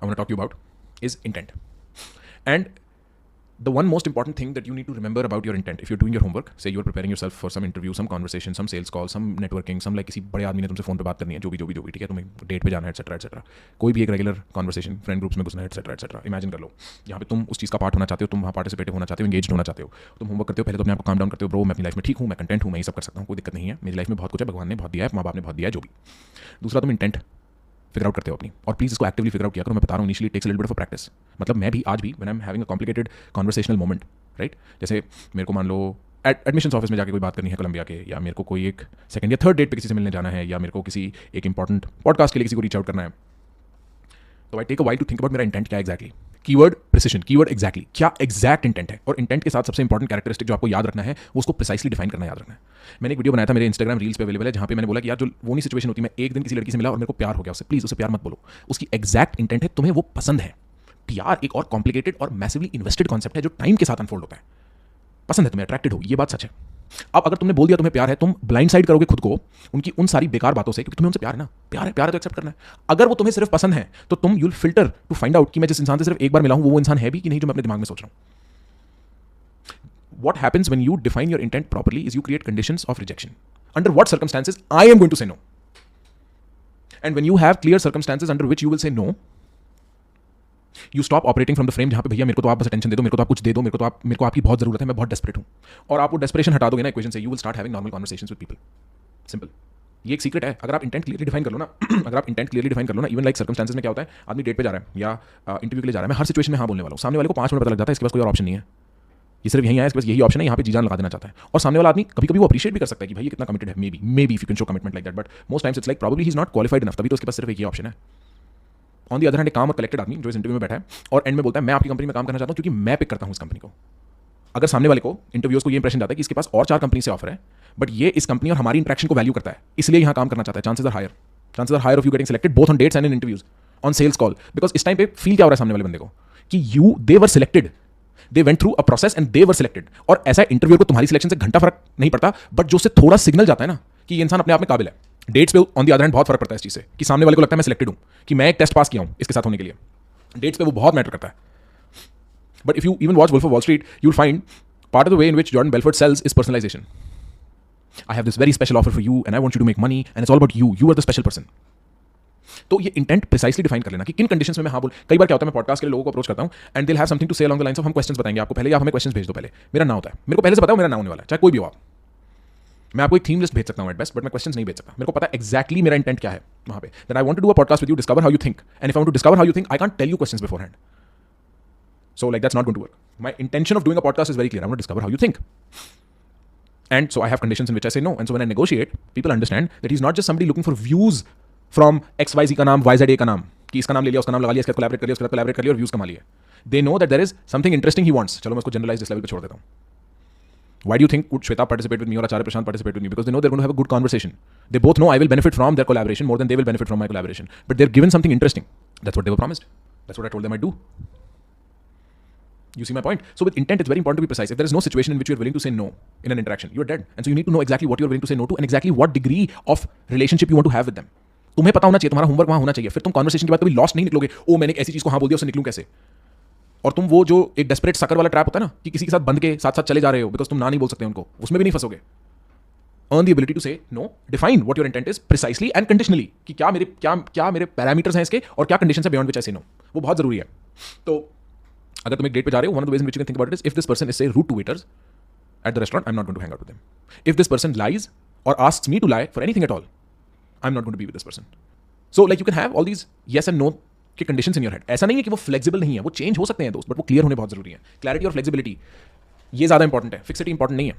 I want to talk to you about is intent. And the one most important thing that you need to remember about your intent, if you're doing your homework, say you're preparing yourself for some interview, some conversation, some sales call, some networking, some like किसी बड़े आदमी ने तुमसे phone पे बात करनी है, जो भी ठीक है, तुम्हें डेट पे जाना है एटसेट्रा एटसेट्रा, कोई भी एक रेगुलर कॉन्वर्सेशन फ्रेंड ग्रुप्स में घुसना है एटसेट्रा एटसेट्रा, इमेजिन कर लो यहाँ पे तुम उस चीज़ का पार्ट होना चाहते हो, तुम वहाँ पार्टिसिपेटिव होना चाहते हो, एंगेज होना चाहते हो, तुम होमवर्क करते हो, पहले तो अपने आपको काम डाउन करते हो, ब्रो मैं अपनी लाइफ में ठीक हूँ, मैं कंटेंट हूँ, मैं ये सब कर सकता हूँ, कोई दिक्कत नहीं है, मेरी लाइफ में बहुत कुछ है, भगवान ने बहुत दिया है, माँ बाप ने बहुत दिया है, जो भी। दूसरा, तुम इंटेंट फिगर आउट करते हो अपनी, और प्लीज इसको एक्टिवली फिगर आउट किया करो। मैं बता रहा हूँ, initially takes a little bit of practice. मतलब मैं भी आज भी when I am having a complicated conversational moment, right, जैसे मेरे को मान लो एडमिशन्स ऑफिस में जाके कोई बात करनी है कोलंबिया के, या मेरे को कोई एक सेकंड या थर्ड डेट पे किसी से मिलने जाना है, या मेरे को किसी एक इंपॉर्टेंट पॉडकास्ट के लिए किसी को रीच आउट करना है, तो I take a while to think about मेरा इंटेंट क्या exactly. Keyword precision, keyword exactly, क्या एग्जैक्ट इंटेंट है, और इंटेंट के साथ सबसे इंपॉर्टेंट कैरेक्टरिस्टिक जो आपको याद रखना है वो उसको प्रिसाइसली डिफाइन करना याद रखना है। मैंने एक वीडियो बनाया था, मेरे इंस्टाग्राम रील्स पे अवेलेबल है, जहां पे मैंने बोला कि यार जो वो नहीं सिचुएशन होती, मैं एक दिन किसी लड़की से मिला और मेरे को प्यार हो गया उससे, प्लीज उसे प्यार मत बोलो, उसकी एग्जैक्ट इंटेंट है तुम्हें वो पसंद है। प्यार एक और कॉम्प्लिकेटेड और मैसिवली इन्वेस्टेड कॉन्सेप्ट है जो टाइम के साथ अनफोल्ड होता है। पसंद है तुम्हें, अट्रैक्टेड हो, ये बात सच है। अब अगर तुमने बोल दिया तुम्हें प्यार है, तुम ब्लाइंड साइड करोगे खुद को उनकी उन सारी बेकार बातों से, क्योंकि तुम्हें उनसे प्यार है ना, प्यार है तो एक्सेप्ट करना है। अगर वो तुम्हें सिर्फ पसंद है तो तुम you'll filter to find out कि मैं जिस इंसान से सिर्फ एक बार मिला हूं वो इंसान है भी कि नहीं जो मैं अपने दिमाग में सोच रहा हूं। What happens when you define your intent properly is you create conditions of rejection. Under what circumstances I am going to say no. And when you have clear circumstances under which you will say no, you stop operating from the frame जहां पे भैया मेरे को तो आप बस attention दे दो, मेरे को तो आप कुछ दे दो, मेरे को आपकी बहुत जरूरत है, मैं बहुत डेस्परेट हूं, और आप वो डेस्परेशन हटा दोगे ना इक्वेशन से, you will start having normal conversations with people. Simple. ये एक सीक्रेट है। अगर आप इंटेंट क्लियरली डिफाइन कर लो ना अगर आप इंटेंट क्लियरली डिफाइन कर लो ना, इवन लाइक सर्कमस्टेंसेस में क्या होता है, आदमी डेट पे जा रहा है या इंटरव्यू के लिए जा रहा है, मैं हर सिचुएशन में हाँ बोलने वाला हूँ, सामने वाले को 5 मिनट पता लग जाता है इसके पास कोई और ऑप्शन नहीं है, ये सिर्फ यही है, इसके पास यही ऑप्शन है, यहाँ पे जी जान लगा देना चाहता है। और सामने वाला आदमी कभी कभी वो अप्रिशिएट भी कर सकता है कि भाई ये कितना कमिटेड है, may be if you can show commitment like that, but most times it's like probably he is not qualified enough, तभी तो उसके पास सिर्फ एक ही ऑप्शन है। ऑन दी अदर हैंड, एक काम और कलेक्टेड आदमी जो इस इंटरव्यू में बैठा है और एंड में बोलता है मैं आपकी कंपनी में काम करना चाहता हूँ क्योंकि मैं पिक करता हूँ इस कंपनी को। अगर सामने वाले को इंटरव्यूज को ये इंप्रेशन जाता है कि इसके पास और 4 कंपनी से ऑफर है, बट ये इस कंपनी और हमारी इंटरेक्शन को वैल्यू करता है, इसलिए यहाँ काम करना चाहता है, chances are higher of you getting selected both on dates and in interviews, on sales call, because इस टाइम पे फील क्या हो रहा है सामने वाले बंदे को कि they were selected, they went through a process and they were selected. और ऐसा इंटरव्यू को तुम्हारी सिलेक्शन से घंटा फर्क नहीं पड़ता, बट जो उससे थोड़ा सिग्नल जाता है ना कि ये इंसान अपने आप में काबिल है। डेट्स पे ऑन दी अदर हैंड बहुत फर्क पड़ता है इस चीज से, कि सामने वाले को लगता है मैं सिलेक्टेड हूं, कि मैं एक टेस्ट पास किया हूं इसके साथ होने के लिए। डेट्स पे वो बहुत मैटर करता है। But if you even watch Wolf of Wall Street, you will find part of the way in which Jordan Belfort sells is personalization. I have this very special offer for you and I want you to make money and it's all about you. You are the special person. तो ये intent precisely define कर लेना कि किन conditions में मैं हाँ बोल। कई बार क्या होता है, मैं पॉडकास्ट के लिए लोगों को अप्रोच करता हूँ and they will have something to say along the lines of हम क्वेश्चंस बताएंगे आपको पहले, या हमें क्वेश्चंस भेज दो पहले। मेरा ना होता है, मेरे को पहले से पता है मेरा ना होने वाला है, चाहे कोई भी हो आप। मैं आपको एक थीम लिस्ट भेज सकता हूँ एट बेस्ट, बट मैं क्वेश्चंस नहीं भेज सकता। मेरे को पता है एग्जैक्टली मेरा इंटेंट क्या है वहाँ पे, that I want to do a podcast with you, discover how you think, and if I want to discover how you think, I can't tell you questions beforehand. So like that's not going to work. My intention of doing a podcast is very clear. I want to discover how you think. And so I have conditions in which I say no. And so when I negotiate, people understand that he's not just somebody looking for views from XYZ का नाम, YZA का नाम, कि इसका नाम ले लिया, उसका नाम लगा लिया, इसके साथ कोलैबोरेट कर लिया, उसके साथ कोलैबोरेट कर लिया और व्यूज कमा लिए. They know that there is something interesting he wants. चलो मैं उसको generalize इस level पे छोड़ देता हूँ. Why do you think would Shweta participate with me or Acharya Prashant participate with me? Because they know they're going to have a good conversation. They both know I will benefit from their collaboration more than they will benefit from my collaboration. But they're given something interesting. That's what they were promised. That's what I told them I'd do. You see my point? So with intent, it's very important to be precise. If there is no situation in which you're willing to say no in an interaction, you're dead. And so you need to know exactly what you're willing to say no to and exactly what degree of relationship you want to have with them. तुम्हें पता होना चाहिए, तुम्हारा homework वहां होना चाहिए. फिर तुम कॉन्वर्सेशन के बाद कभी लॉस्ट नहीं निकलोगे. ओ मैंने एक ऐसी चीज को हाँ बोल दिया, उससे निकलूं कैसे? और तुम वो जो एक डेस्परेट सकर वाला ट्रैप होता है ना, कि किसी के साथ बंद के साथ साथ चले जा रहे हो बिकॉज तुम ना नहीं बोल सकते उनको, उसमें भी नहीं फंसोगे. Earn the ability to say no. Define what your intent is precisely and conditionally. कि क्या मेरे पैरामीटर्स हैं इसके और क्या कंडीशन है beyond which I say no. वो बहुत जरूरी है. तो अगर तुम एक डेट पे जा रहे हो, one of the ways in which you can think about it is if this person is say rude to waiters at the restaurant, I'm not going to hang out with them. If this person lies or asks me to lie for anything at all, I'm not going to be with this person. So like you can have all these yes and no के conditions in your head. ऐसा नहीं है कि वो flexible नहीं है, वो change हो सकते हैं दोस्त, but वो clear होने बहुत जरूरी है. Clarity और flexibility ये ज्यादा इंपॉर्टेंट है, फिक्सिटी इंपॉर्टेंट नहीं है.